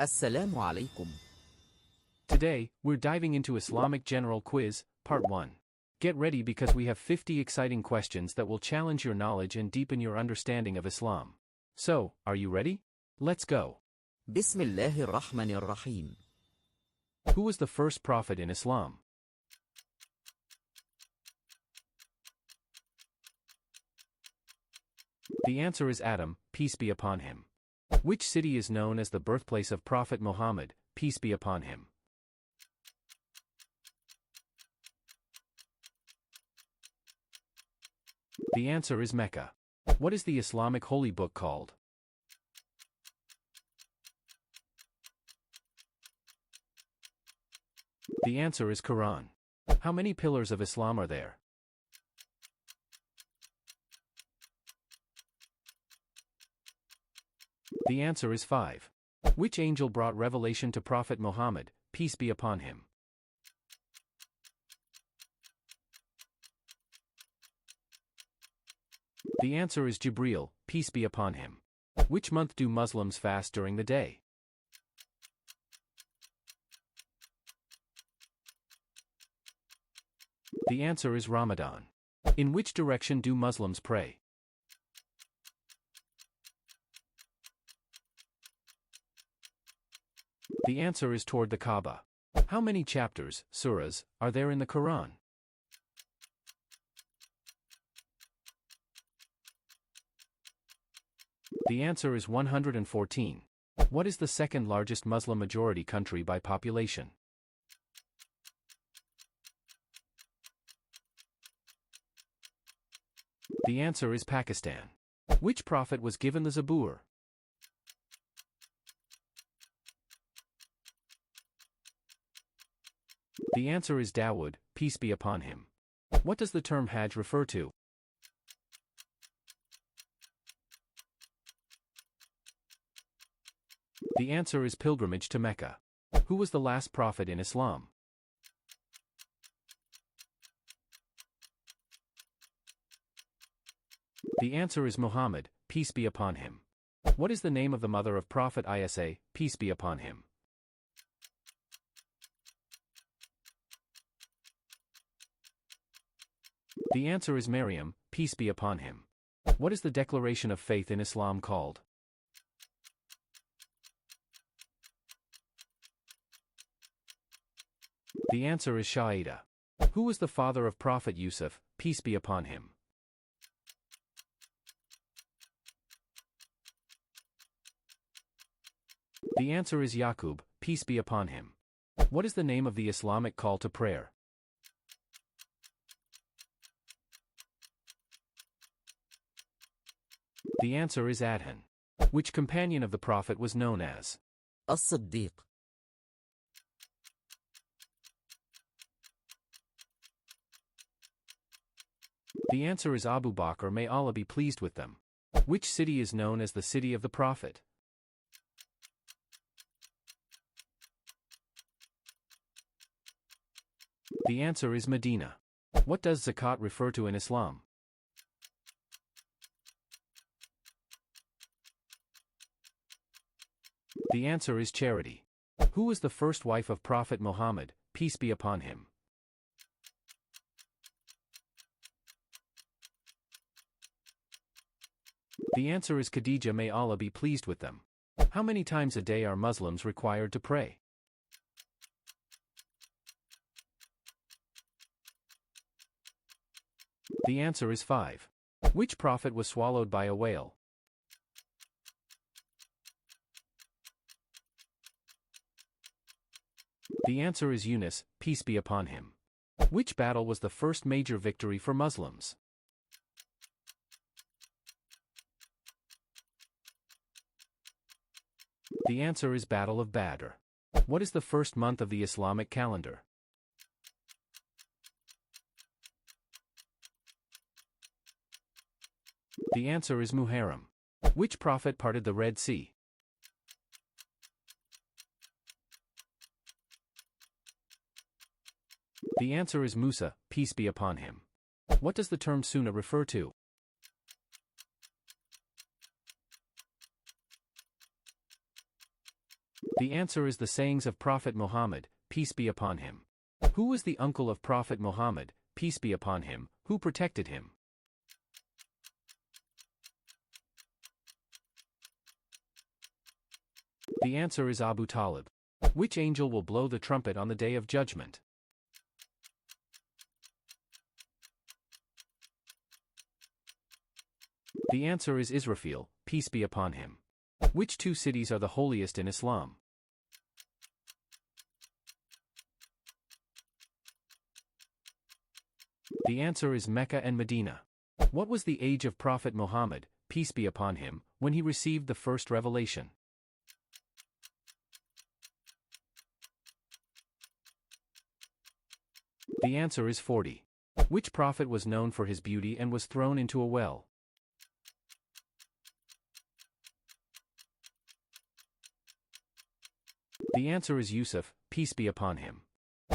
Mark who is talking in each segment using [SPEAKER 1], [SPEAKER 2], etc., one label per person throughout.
[SPEAKER 1] Assalamu alaikum.
[SPEAKER 2] Today, we're diving into Islamic General Quiz, Part 1. Get ready because we have 50 exciting questions that will challenge your knowledge and deepen your understanding of Islam. So, are you ready? Let's go.
[SPEAKER 1] Bismillahir Rahmanir Rahim.
[SPEAKER 2] Who was the first prophet in Islam? The answer is Adam, peace be upon him. Which city is known as the birthplace of Prophet Muhammad, peace be upon him? The answer is Mecca. What is the Islamic holy book called? The answer is Quran. How many pillars of Islam are there? The answer is 5. Which angel brought revelation to Prophet Muhammad, peace be upon him? The answer is Jibreel, peace be upon him. Which month do Muslims fast during the day? The answer is Ramadan. In which direction do Muslims pray? The answer is toward the Kaaba. How many chapters, surahs, are there in the Quran? The answer is 114. What is the second largest Muslim majority country by population? The answer is Pakistan. Which prophet was given the Zabur? The answer is Dawood, peace be upon him. What does the term Hajj refer to? The answer is pilgrimage to Mecca. Who was the last prophet in Islam? The answer is Muhammad, peace be upon him. What is the name of the mother of Prophet Isa, peace be upon him? The answer is Maryam, peace be upon him. What is the declaration of faith in Islam called? The answer is Shahida. Who was the father of Prophet Yusuf, peace be upon him? The answer is Yaqub, peace be upon him. What is the name of the Islamic call to prayer? The answer is Adhan. Which companion of the Prophet was known as
[SPEAKER 1] As-Siddiq.
[SPEAKER 2] The answer is Abu Bakr, may Allah be pleased with them. Which city is known as the city of the Prophet? The answer is Medina. What does zakat refer to in Islam? The answer is charity. Who was the first wife of Prophet Muhammad, peace be upon him? The answer is Khadija, may Allah be pleased with them. How many times a day are Muslims required to pray? The answer is 5. Which prophet was swallowed by a whale? The answer is Yunus, peace be upon him. Which battle was the first major victory for Muslims? The answer is Battle of Badr. What is the first month of the Islamic calendar? The answer is Muharram. Which prophet parted the Red Sea? The answer is Musa, peace be upon him. What does the term Sunnah refer to? The answer is the sayings of Prophet Muhammad, peace be upon him. Who was the uncle of Prophet Muhammad, peace be upon him, who protected him? The answer is Abu Talib. Which angel will blow the trumpet on the day of judgment? The answer is Israfil, peace be upon him. Which two cities are the holiest in Islam? The answer is Mecca and Medina. What was the age of Prophet Muhammad, peace be upon him, when he received the first revelation? The answer is 40. Which prophet was known for his beauty and was thrown into a well? The answer is Yusuf, peace be upon him.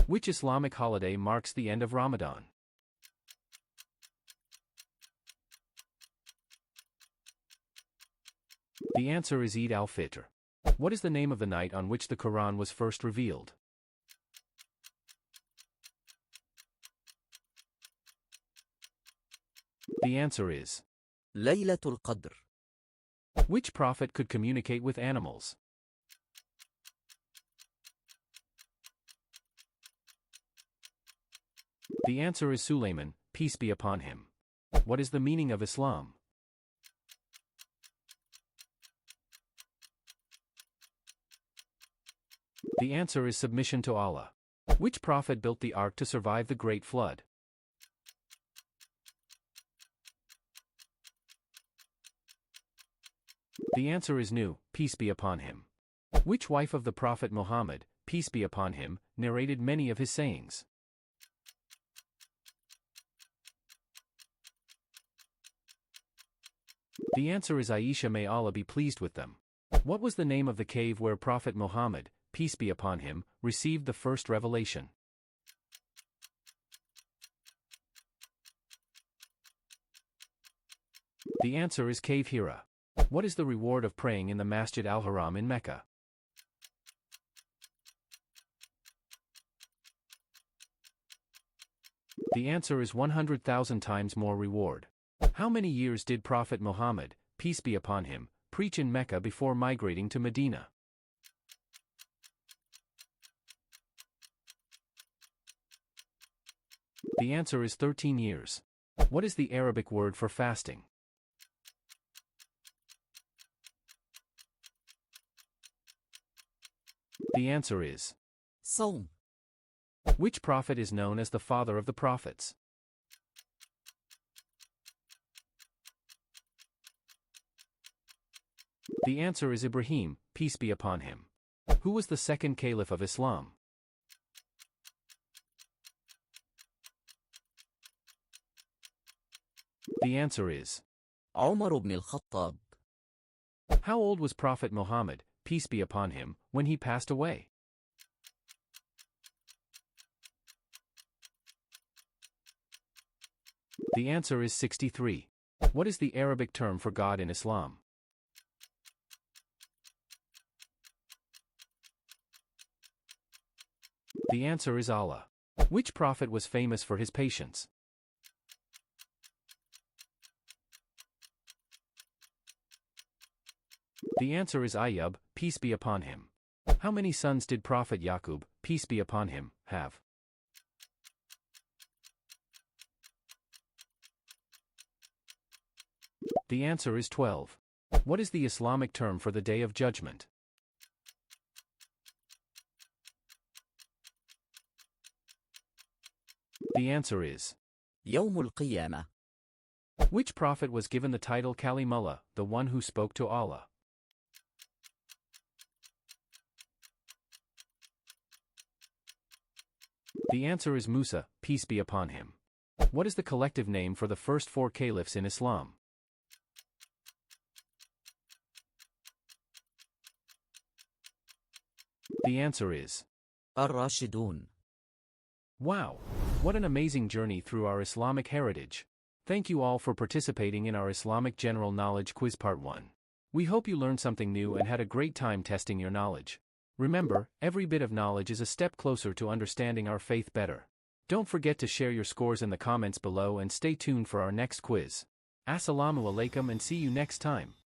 [SPEAKER 2] Which Islamic holiday marks the end of Ramadan? The answer is Eid al-Fitr. What is the name of the night on which the Quran was first revealed? The answer is
[SPEAKER 1] ليلة القدر.
[SPEAKER 2] Which prophet could communicate with animals? The answer is Sulaiman, peace be upon him. What is the meaning of Islam? The answer is submission to Allah. Which prophet built the ark to survive the Great Flood? The answer is Nuh, peace be upon him. Which wife of the Prophet Muhammad, peace be upon him, narrated many of his sayings? The answer is Aisha, may Allah be pleased with them. What was the name of the cave where Prophet Muhammad, peace be upon him, received the first revelation? The answer is Cave Hira. What is the reward of praying in the Masjid al-Haram in Mecca? The answer is 100,000 times more reward. How many years did Prophet Muhammad, peace be upon him, preach in Mecca before migrating to Medina? The answer is 13 years. What is the Arabic word for fasting? The answer is
[SPEAKER 1] صوم.
[SPEAKER 2] Which prophet is known as the father of the prophets? The answer is Ibrahim, peace be upon him. Who was the second caliph of Islam? The answer is
[SPEAKER 1] عمر بن الخطاب.
[SPEAKER 2] How old was Prophet Muhammad, peace be upon him, when he passed away? The answer is 63. What is the Arabic term for God in Islam? The answer is Allah. Which prophet was famous for his patience? The answer is Ayyub, peace be upon him. How many sons did Prophet Yaqub, peace be upon him, have? The answer is 12. What is the Islamic term for the Day of Judgment? The answer is
[SPEAKER 1] يوم القيامة.
[SPEAKER 2] Which prophet was given the title Kalimullah, the one who spoke to Allah? The answer is Musa, peace be upon him. What is the collective name for the first four caliphs in Islam? The answer is
[SPEAKER 1] الراشدون.
[SPEAKER 2] Wow! What an amazing journey through our Islamic heritage. Thank you all for participating in our Islamic General Knowledge Quiz Part 1. We hope you learned something new and had a great time testing your knowledge. Remember, every bit of knowledge is a step closer to understanding our faith better. Don't forget to share your scores in the comments below and stay tuned for our next quiz. Assalamu alaikum and see you next time.